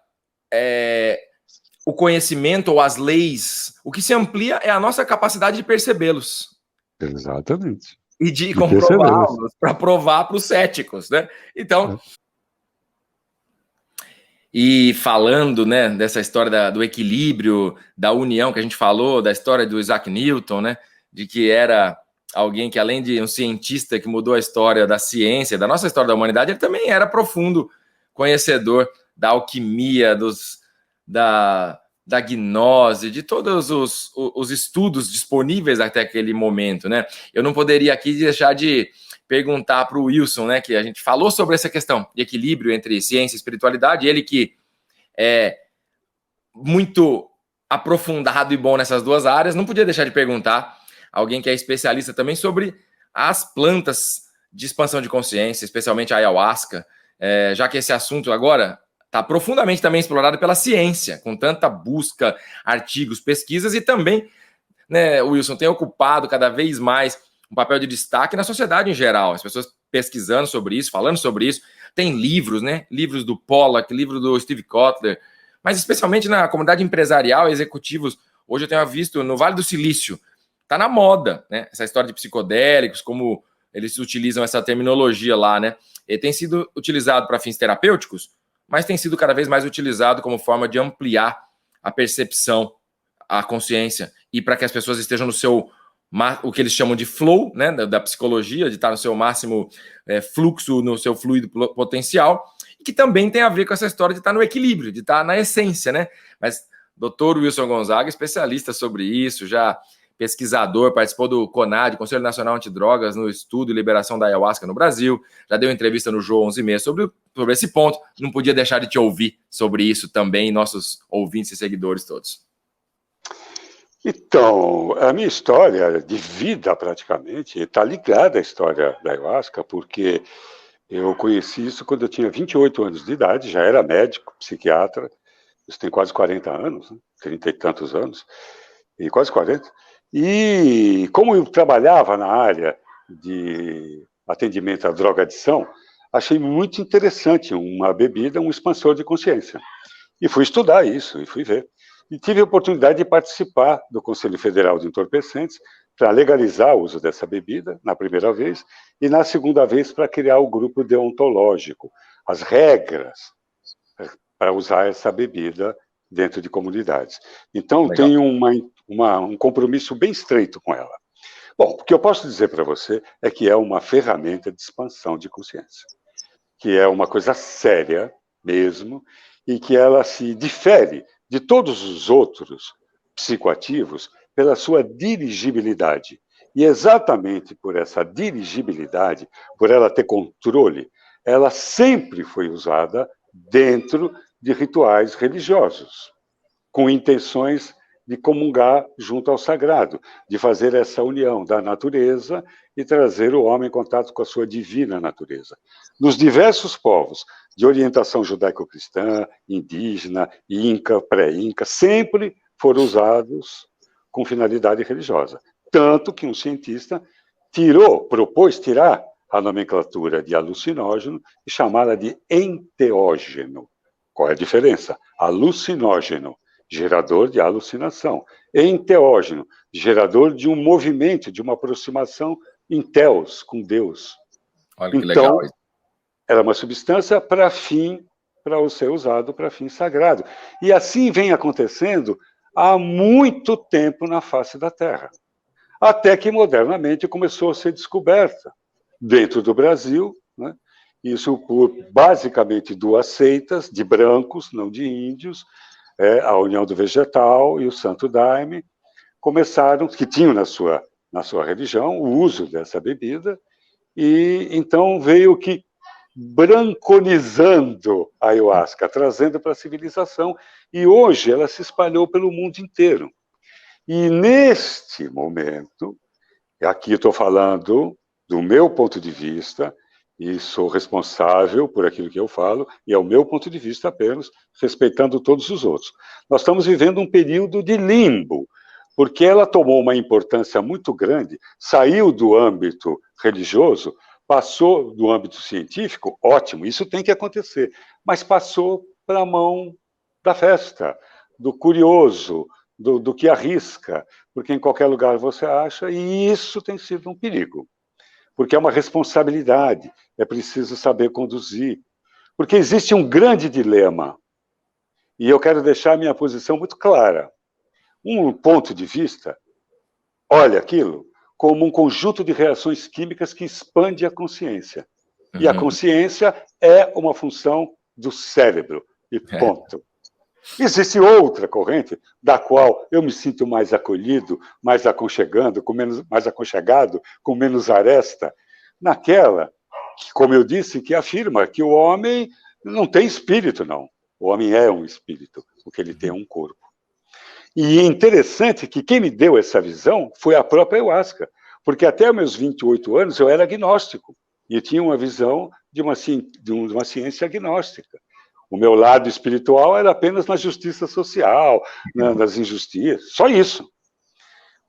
o conhecimento ou as leis, o que se amplia é a nossa capacidade de percebê-los. Exatamente. E de comprová-los, para provar para os céticos, né? Então, e falando, né, dessa história do equilíbrio, da união que a gente falou, da história do Isaac Newton, né, de que era alguém que, além de um cientista que mudou a história da ciência, da nossa história da humanidade, ele também era profundo conhecedor da alquimia, da gnose, de todos os estudos disponíveis até aquele momento, né? Eu não poderia aqui deixar de perguntar para o Wilson, né, que a gente falou sobre essa questão de equilíbrio entre ciência e espiritualidade, ele que é muito aprofundado e bom nessas duas áreas, não podia deixar de perguntar alguém que é especialista também sobre as plantas de expansão de consciência, especialmente a ayahuasca, já que esse assunto agora está profundamente também explorado pela ciência, com tanta busca, artigos, pesquisas, e também, né, o Wilson tem ocupado cada vez mais um papel de destaque na sociedade em geral, as pessoas pesquisando sobre isso, falando sobre isso, tem livros, né, livros do Pollack, livro do Steve Kotler, mas especialmente na comunidade empresarial, executivos, hoje eu tenho visto no Vale do Silício, está na moda, né, essa história de psicodélicos, como eles utilizam essa terminologia lá, né, e tem sido utilizado para fins terapêuticos, mas tem sido cada vez mais utilizado como forma de ampliar a percepção, a consciência, e para que as pessoas estejam no seu, o que eles chamam de flow, né, da psicologia, de estar no seu máximo fluxo, no seu fluido potencial, e que também tem a ver com essa história de estar no equilíbrio, de estar na essência, né? Mas Dr. Wilson Gonzaga, especialista sobre isso, já pesquisador, participou do CONAD, Conselho Nacional Antidrogas, no estudo e liberação da ayahuasca no Brasil, já deu entrevista no Jô 11:30 sobre esse ponto, não podia deixar de te ouvir sobre isso também, nossos ouvintes e seguidores todos. Então, a minha história de vida, praticamente, está ligada à história da ayahuasca, porque eu conheci isso quando eu tinha 28 anos de idade, já era médico, psiquiatra, isso tem quase 40 anos, né? 30 e tantos anos, e quase 40. E como eu trabalhava na área de atendimento à drogadição, achei muito interessante uma bebida, um expansor de consciência. E fui estudar isso, e fui ver. E tive a oportunidade de participar do Conselho Federal de Entorpecentes para legalizar o uso dessa bebida, na primeira vez, e na segunda vez para criar o grupo deontológico, as regras para usar essa bebida dentro de comunidades. Então, legal, tenho um compromisso bem estreito com ela. Bom, o que eu posso dizer para você é que é uma ferramenta de expansão de consciência, que é uma coisa séria mesmo, e que ela se difere de todos os outros psicoativos pela sua dirigibilidade. E exatamente por essa dirigibilidade, por ela ter controle, ela sempre foi usada dentro de rituais religiosos, com intenções de comungar junto ao sagrado, de fazer essa união da natureza e trazer o homem em contato com a sua divina natureza. Nos diversos povos de orientação judaico-cristã, indígena, inca, pré-inca, sempre foram usados com finalidade religiosa. Tanto que um cientista propôs tirar a nomenclatura de alucinógeno e chamá-la de enteógeno. Qual é a diferença? Alucinógeno, gerador de alucinação. Enteógeno, gerador de um movimento, de uma aproximação em teos, com Deus. Olha que legal. Então, era uma substância para ser usado para fim sagrado. E assim vem acontecendo há muito tempo na face da Terra. Até que, modernamente, começou a ser descoberta dentro do Brasil, né? Isso por, basicamente, duas seitas de brancos, não de índios, a União do Vegetal e o Santo Daime, começaram, que tinham na sua religião o uso dessa bebida, e então veio que branconizando a ayahuasca, trazendo para a civilização, e hoje ela se espalhou pelo mundo inteiro. E neste momento, aqui estou falando do meu ponto de vista, e sou responsável por aquilo que eu falo, e é o meu ponto de vista apenas, respeitando todos os outros. Nós estamos vivendo um período de limbo, porque ela tomou uma importância muito grande, saiu do âmbito religioso, passou do âmbito científico, ótimo, isso tem que acontecer, mas passou para a mão da festa, do curioso, do que arrisca, porque em qualquer lugar você acha, e isso tem sido um perigo, porque é uma responsabilidade, é preciso saber conduzir, porque existe um grande dilema, e eu quero deixar a minha posição muito clara. Um ponto de vista olha aquilo como um conjunto de reações químicas que expande a consciência. E a consciência é uma função do cérebro, e ponto. Existe outra corrente, da qual eu me sinto mais acolhido, mais aconchegado, com menos aresta, naquela, que, como eu disse, que afirma que o homem não tem espírito, não. O homem é um espírito, porque ele tem um corpo. E é interessante que quem me deu essa visão foi a própria ayahuasca, porque até os meus 28 anos eu era agnóstico, e eu tinha uma visão de uma ciência agnóstica. O meu lado espiritual era apenas na justiça social, nas injustiças, só isso.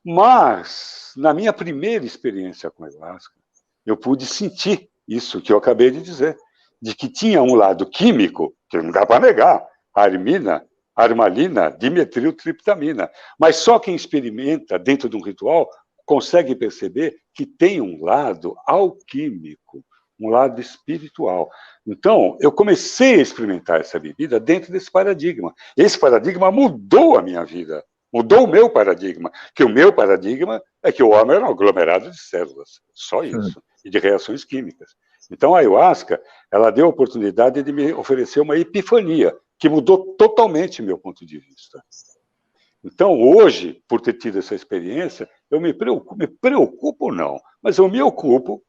Mas, na minha primeira experiência com a ayahuasca, eu pude sentir isso que eu acabei de dizer, de que tinha um lado químico, que não dá para negar, armalina, dimetiltriptamina. Mas só quem experimenta dentro de um ritual consegue perceber que tem um lado alquímico, um lado espiritual. Então, eu comecei a experimentar essa bebida dentro desse paradigma. Esse paradigma mudou a minha vida, mudou o meu paradigma, que o meu paradigma é que o homem era um aglomerado de células, só isso, e de reações químicas. Então, a ayahuasca, ela deu a oportunidade de me oferecer uma epifania, que mudou totalmente meu ponto de vista. Então, hoje, por ter tido essa experiência, eu me preocupo não, mas eu me ocupo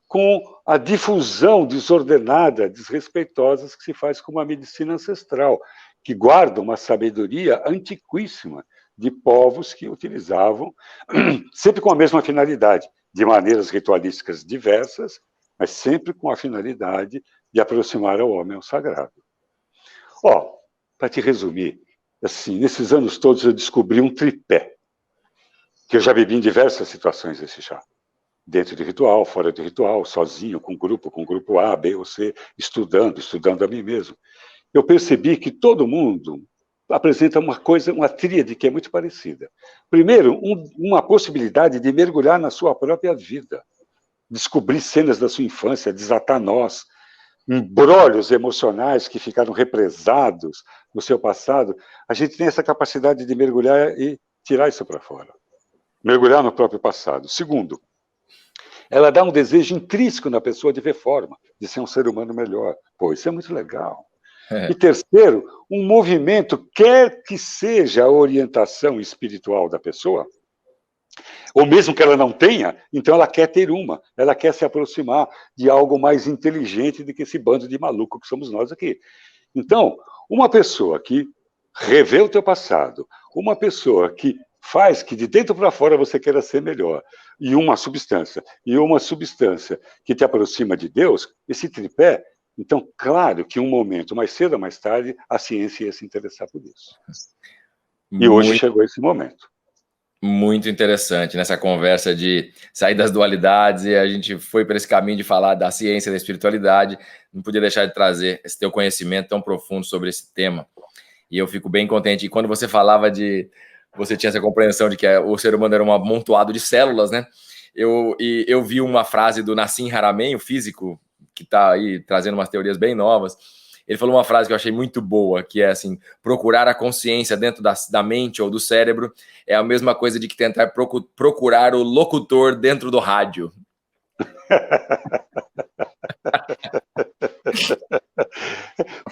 com a difusão desordenada, desrespeitosa que se faz com uma medicina ancestral, que guarda uma sabedoria antiquíssima de povos que utilizavam, sempre com a mesma finalidade, de maneiras ritualísticas diversas, mas sempre com a finalidade de aproximar ao homem ao sagrado. Para te resumir, assim, nesses anos todos eu descobri um tripé, que eu já bebi em diversas situações esse chá. Dentro de ritual, fora de ritual, sozinho, com grupo A, B ou C, estudando a mim mesmo. Eu percebi que todo mundo apresenta uma tríade que é muito parecida. Primeiro, uma possibilidade de mergulhar na sua própria vida, descobrir cenas da sua infância, desatar nós, embrólios emocionais que ficaram represados no seu passado. A gente tem essa capacidade de mergulhar e tirar isso para fora. Mergulhar no próprio passado. Segundo, ela dá um desejo intrínseco na pessoa de ver forma, de ser um ser humano melhor. Isso é muito legal. E terceiro, um movimento, quer que seja a orientação espiritual da pessoa, ou mesmo que ela não tenha, então ela quer ter ela quer se aproximar de algo mais inteligente do que esse bando de maluco que somos nós aqui. Então, uma pessoa que revê o teu passado, uma pessoa que faz que de dentro para fora você queira ser melhor, e uma substância que te aproxima de Deus, esse tripé, então, claro que um momento, mais cedo ou mais tarde, a ciência ia se interessar por isso. E hoje chegou esse momento. Muito interessante nessa conversa de sair das dualidades, e a gente foi para esse caminho de falar da ciência e da espiritualidade. Não podia deixar de trazer esse teu conhecimento tão profundo sobre esse tema. E eu fico bem contente. E quando você falava você tinha essa compreensão de que o ser humano era um amontoado de células, né? Eu vi uma frase do Nassim Haramein, o físico, que está aí trazendo umas teorias bem novas. ele falou uma frase que eu achei muito boa, que é assim, procurar a consciência dentro da mente ou do cérebro é a mesma coisa de que tentar procurar o locutor dentro do rádio.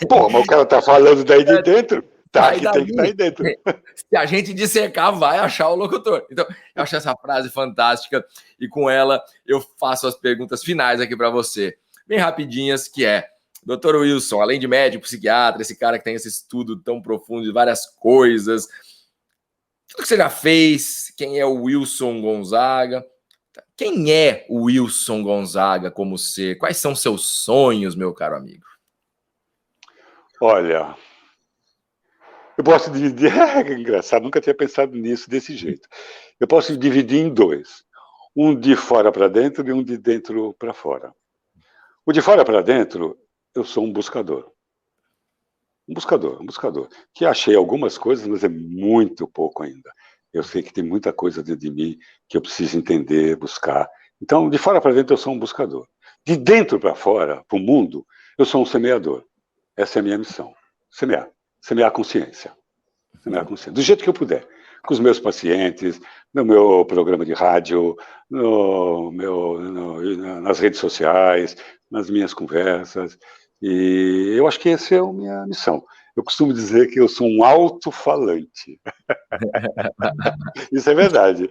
Pô, mas o cara tá falando daí de dentro, tá, Sai que tem daí. que estar aí dentro. Se a gente dissecar, vai achar o locutor. Então, eu acho essa frase fantástica e com ela eu faço as perguntas finais aqui para você, bem rapidinhas, que é: Dr. Wilson, além de médico, psiquiatra, esse cara que tem esse estudo tão profundo de várias coisas, tudo que você já fez, quem é o Wilson Gonzaga? Quem é o Wilson Gonzaga como ser? Quais são seus sonhos, meu caro amigo? Olha, eu posso dividir. É engraçado, nunca tinha pensado nisso desse jeito. Eu posso dividir em dois: um de fora para dentro e um de dentro para fora. O de fora para dentro, eu sou um buscador. Um buscador. Que achei algumas coisas, mas é muito pouco ainda. Eu sei que tem muita coisa dentro de mim que eu preciso entender, buscar. Então, de fora para dentro, eu sou um buscador. De dentro para fora, para o mundo, eu sou um semeador. Essa é a minha missão. Semear. Semear a consciência. Semear a consciência. Do jeito que eu puder. Com os meus pacientes, no meu programa de rádio, nas redes sociais, nas minhas conversas. E eu acho que essa é a minha missão. Eu costumo dizer que eu sou um alto-falante. Isso é verdade.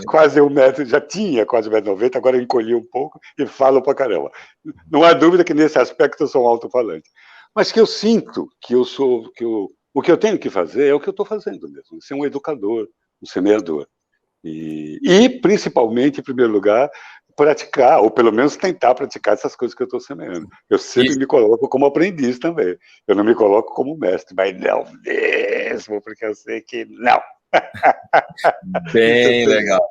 Quase 1 metro, já tinha quase 1,90 m, agora eu encolhi um pouco e falo pra caramba. Não há dúvida que nesse aspecto eu sou um alto-falante. Mas que eu sinto que eu sou, o que eu tenho que fazer é o que eu estou fazendo mesmo, ser um educador, um semeador. E, principalmente, em primeiro lugar, praticar, ou pelo menos tentar praticar essas coisas que eu estou semeando. Eu sempre me coloco como aprendiz também. Eu não me coloco como mestre, mas não mesmo, porque eu sei que não. Bem legal.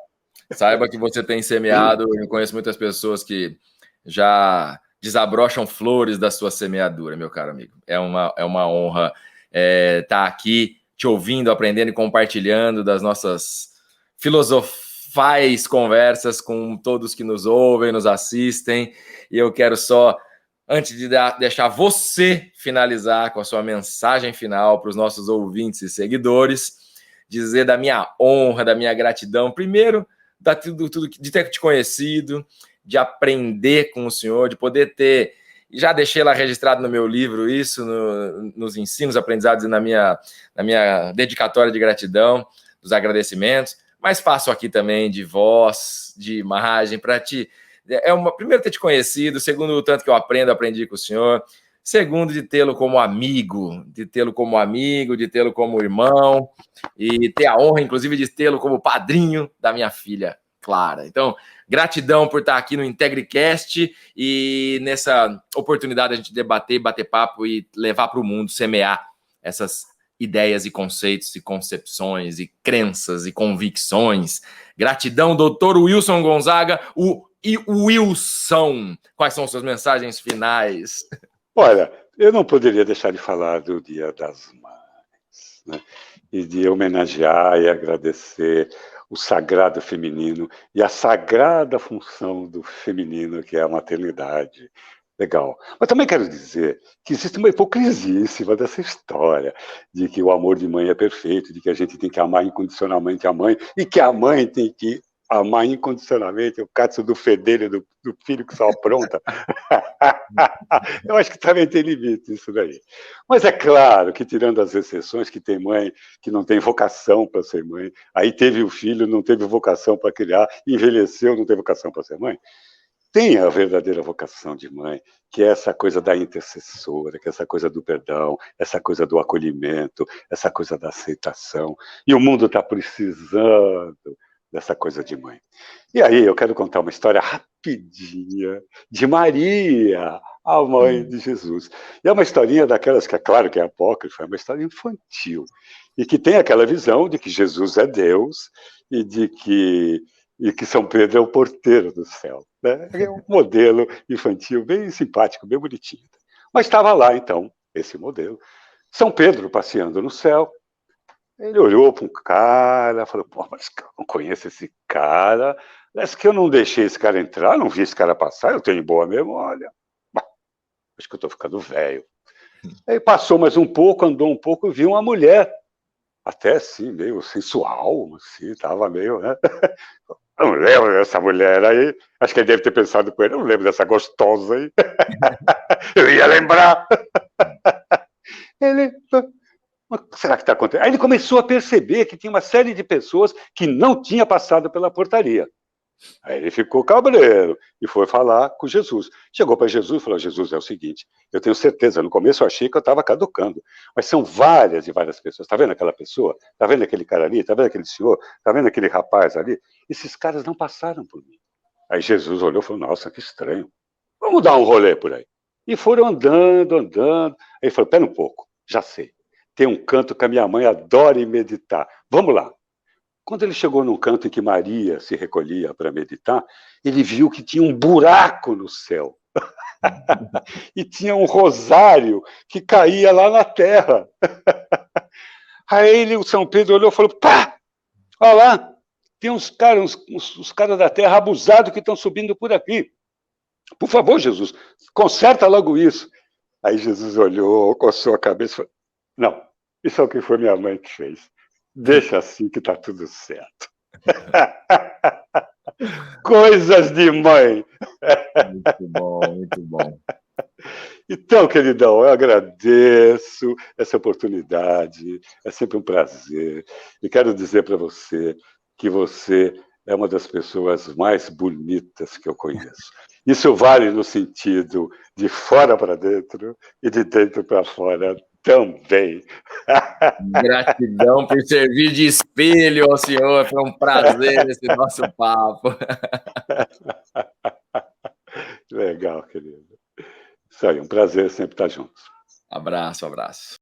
Saiba que você tem semeado, eu conheço muitas pessoas que já desabrocham flores da sua semeadura, meu caro amigo. É uma honra estar aqui te ouvindo, aprendendo e compartilhando das nossas filosofais conversas com todos que nos ouvem, nos assistem. E eu quero só, antes de deixar você finalizar com a sua mensagem final para os nossos ouvintes e seguidores, dizer da minha honra, da minha gratidão, primeiro, de ter te conhecido, de aprender com o senhor, de poder ter, já deixei lá registrado no meu livro isso, nos ensinos, aprendizados e na minha dedicatória de gratidão, dos agradecimentos, mas faço aqui também de voz, de imagem, para te... primeiro, ter te conhecido, segundo, o tanto que eu aprendi com o senhor, segundo, de tê-lo como amigo, de tê-lo como irmão, e ter a honra, inclusive, de tê-lo como padrinho da minha filha, Clara. Então, gratidão por estar aqui no IntegriCast e nessa oportunidade a gente debater, bater papo e levar para o mundo, semear essas ideias e conceitos e concepções e crenças e convicções. Gratidão, doutor Wilson Gonzaga, o Wilson. Quais são suas mensagens finais? Olha, eu não poderia deixar de falar do Dia das Mães, né? E de homenagear e agradecer o sagrado feminino e a sagrada função do feminino, que é a maternidade. Legal. Mas também quero dizer que existe uma hipocrisia em cima dessa história de que o amor de mãe é perfeito, de que a gente tem que amar incondicionalmente a mãe e que a mãe tem que amar incondicionalmente o caso do fedelho do filho que só apronta. Eu acho que também tem limite isso daí. Mas é claro que, tirando as exceções, que tem mãe que não tem vocação para ser mãe, aí teve o filho, não teve vocação para criar, envelheceu, não teve vocação para ser mãe, tem a verdadeira vocação de mãe, que é essa coisa da intercessora, que é essa coisa do perdão, essa coisa do acolhimento, essa coisa da aceitação. E o mundo está precisando dessa coisa de mãe. E aí eu quero contar uma história rapidinha de Maria, a mãe de Jesus. E é uma historinha daquelas que, é claro que é apócrifa, é uma história infantil, e que tem aquela visão de que Jesus é Deus e que São Pedro é o porteiro do céu. Né? É um modelo infantil bem simpático, bem bonitinho. Mas estava lá, então, esse modelo. São Pedro passeando no céu. Ele olhou para um cara, falou, pô, mas eu não conheço esse cara. Parece que eu não deixei esse cara entrar, não vi esse cara passar, eu tenho boa memória. Bah, acho que eu estou ficando velho. Aí passou mais um pouco, andou um pouco, viu uma mulher, até assim, meio sensual, assim, tava meio, né? Eu não lembro dessa mulher aí. Acho que ele deve ter pensado com ele, eu não lembro dessa gostosa aí. Eu ia lembrar. Ele, mas o que será que está acontecendo? Aí ele começou a perceber que tinha uma série de pessoas que não tinha passado pela portaria. Aí ele ficou cabreiro e foi falar com Jesus. Chegou para Jesus e falou: Jesus, é o seguinte, eu tenho certeza, no começo eu achei que eu estava caducando, mas são várias e várias pessoas. Está vendo aquela pessoa? Está vendo aquele cara ali? Está vendo aquele senhor? Está vendo aquele rapaz ali? Esses caras não passaram por mim. Aí Jesus olhou e falou: nossa, que estranho. Vamos dar um rolê por aí. E foram andando, andando. Aí ele falou: pera um pouco, já sei. Tem um canto que a minha mãe adora meditar. Vamos lá. Quando ele chegou num canto em que Maria se recolhia para meditar, ele viu que tinha um buraco no céu. E tinha um rosário que caía lá na terra. Aí ele, o São Pedro olhou e falou: pá, olha lá, tem uns caras, uns caras da terra abusados que estão subindo por aqui. Por favor, Jesus, conserta logo isso. Aí Jesus olhou, coçou a cabeça e falou: não, isso é o que foi minha mãe que fez. Deixa assim que está tudo certo. Coisas de mãe. Muito bom, muito bom. Então, queridão, eu agradeço essa oportunidade, é sempre um prazer. E quero dizer para você que você é uma das pessoas mais bonitas que eu conheço. Isso vale no sentido de fora para dentro e de dentro para fora também. Gratidão por servir de espelho ao senhor. Foi um prazer esse nosso papo. Legal, querido. Isso aí, um prazer sempre estar juntos. Abraço, abraço.